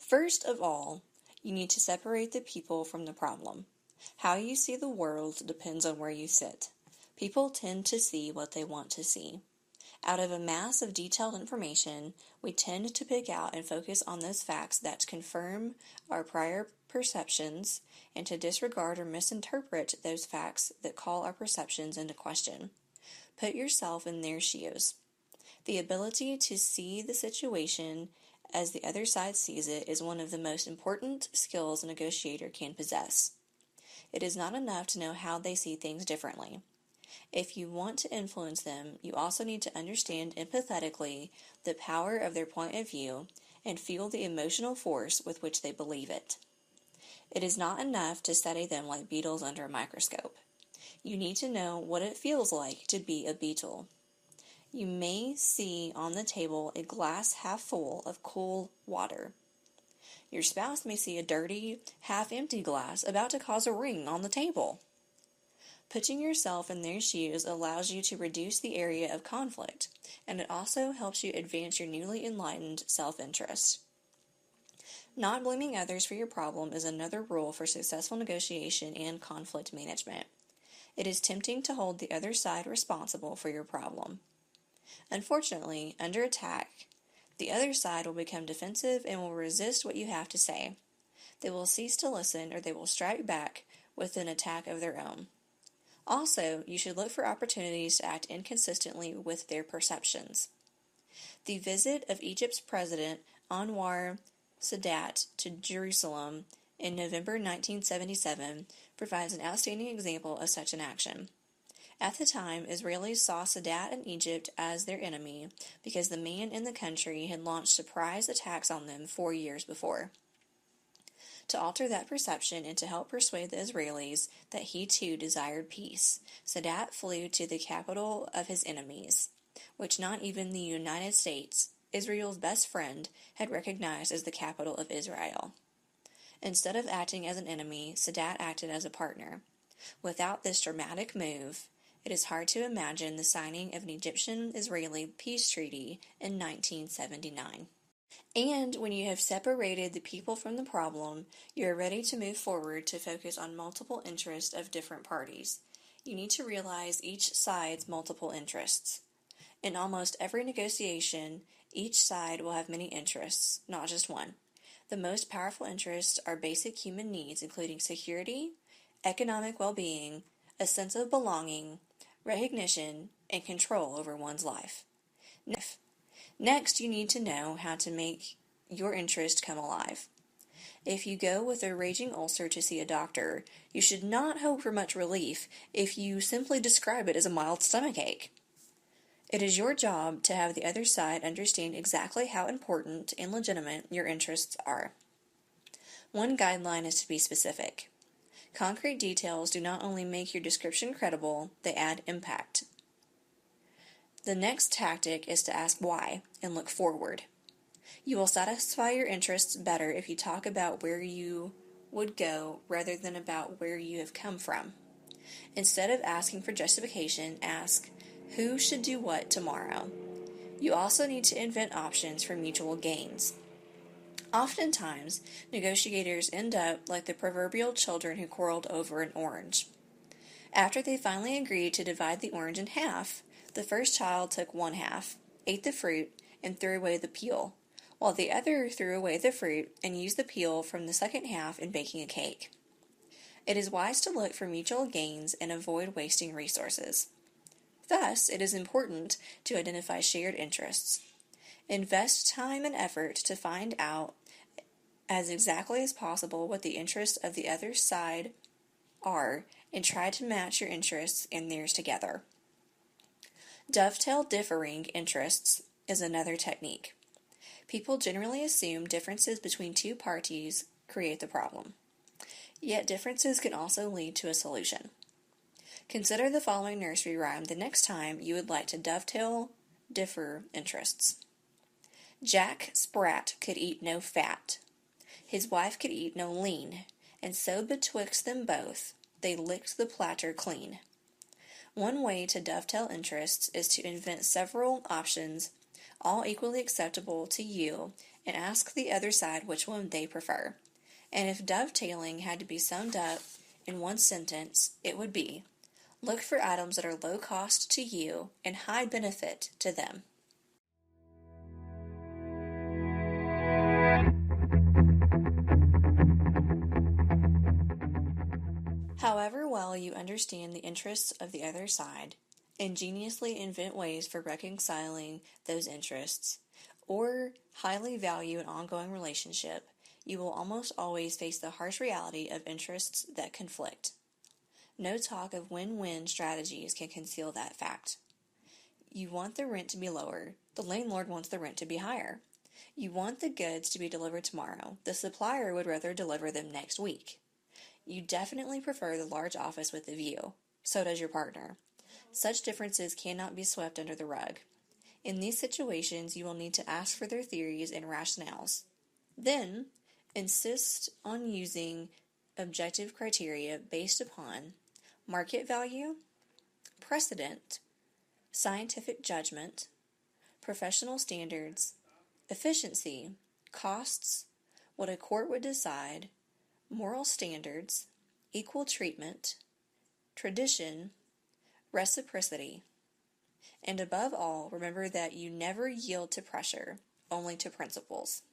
First of all, you need to separate the people from the problem. How you see the world depends on where you sit. People tend to see what they want to see. Out of a mass of detailed information, we tend to pick out and focus on those facts that confirm our prior perceptions and to disregard or misinterpret those facts that call our perceptions into question. Put yourself in their shoes. The ability to see the situation as the other side sees it is one of the most important skills a negotiator can possess. It is not enough to know how they see things differently. If you want to influence them, you also need to understand empathetically the power of their point of view and feel the emotional force with which they believe it. It is not enough to study them like beetles under a microscope. You need to know what it feels like to be a beetle. You may see on the table a glass half full of cool water. Your spouse may see a dirty, half-empty glass about to cause a ring on the table. Putting yourself in their shoes allows you to reduce the area of conflict, and it also helps you advance your newly enlightened self-interest. Not blaming others for your problem is another rule for successful negotiation and conflict management. It is tempting to hold the other side responsible for your problem. Unfortunately, under attack, the other side will become defensive and will resist what you have to say. They will cease to listen or they will strike back with an attack of their own. Also, you should look for opportunities to act inconsistently with their perceptions. The visit of Egypt's President Anwar Sadat to Jerusalem in November 1977 provides an outstanding example of such an action. At the time, Israelis saw Sadat and Egypt as their enemy because the man in the country had launched surprise attacks on them 4 years before. To alter that perception and to help persuade the Israelis that he too desired peace, Sadat flew to the capital of his enemies, which not even the United States, Israel's best friend, had recognized as the capital of Israel. Instead of acting as an enemy, Sadat acted as a partner. Without this dramatic move, it is hard to imagine the signing of an Egyptian-Israeli peace treaty in 1979. And when you have separated the people from the problem, you are ready to move forward to focus on multiple interests of different parties. You need to realize each side's multiple interests. In almost every negotiation, each side will have many interests, not just one. The most powerful interests are basic human needs, including security, economic well-being, a sense of belonging, recognition, and control over one's life. Next, you need to know how to make your interest come alive. If you go with a raging ulcer to see a doctor, you should not hope for much relief if you simply describe it as a mild stomachache. It is your job to have the other side understand exactly how important and legitimate your interests are. One guideline is to be specific. Concrete details do not only make your description credible, they add impact. The next tactic is to ask why and look forward. You will satisfy your interests better if you talk about where you would go rather than about where you have come from. Instead of asking for justification, ask, who should do what tomorrow? You also need to invent options for mutual gains. Oftentimes, negotiators end up like the proverbial children who quarreled over an orange. After they finally agreed to divide the orange in half, the first child took one half, ate the fruit, and threw away the peel, while the other threw away the fruit and used the peel from the second half in baking a cake. It is wise to look for mutual gains and avoid wasting resources. Thus, it is important to identify shared interests. Invest time and effort to find out as exactly as possible what the interests of the other side are and try to match your interests and theirs together. Dovetail differing interests is another technique. People generally assume differences between two parties create the problem. Yet differences can also lead to a solution. Consider the following nursery rhyme the next time you would like to dovetail differ interests. Jack Sprat could eat no fat. His wife could eat no lean, and so betwixt them both they licked the platter clean. One way to dovetail interests is to invent several options, all equally acceptable to you, and ask the other side which one they prefer. And if dovetailing had to be summed up in one sentence, it would be, look for items that are low cost to you and high benefit to them. However well you understand the interests of the other side, ingeniously invent ways for reconciling those interests, or highly value an ongoing relationship, you will almost always face the harsh reality of interests that conflict. No talk of win-win strategies can conceal that fact. You want the rent to be lower, the landlord wants the rent to be higher. You want the goods to be delivered tomorrow, the supplier would rather deliver them next week. You definitely prefer the large office with the view. So does your partner. Such differences cannot be swept under the rug. In these situations, you will need to ask for their theories and rationales. Then, insist on using objective criteria based upon market value, precedent, scientific judgment, professional standards, efficiency, costs, what a court would decide, moral standards, equal treatment, tradition, reciprocity. And above all, remember that you never yield to pressure, only to principles.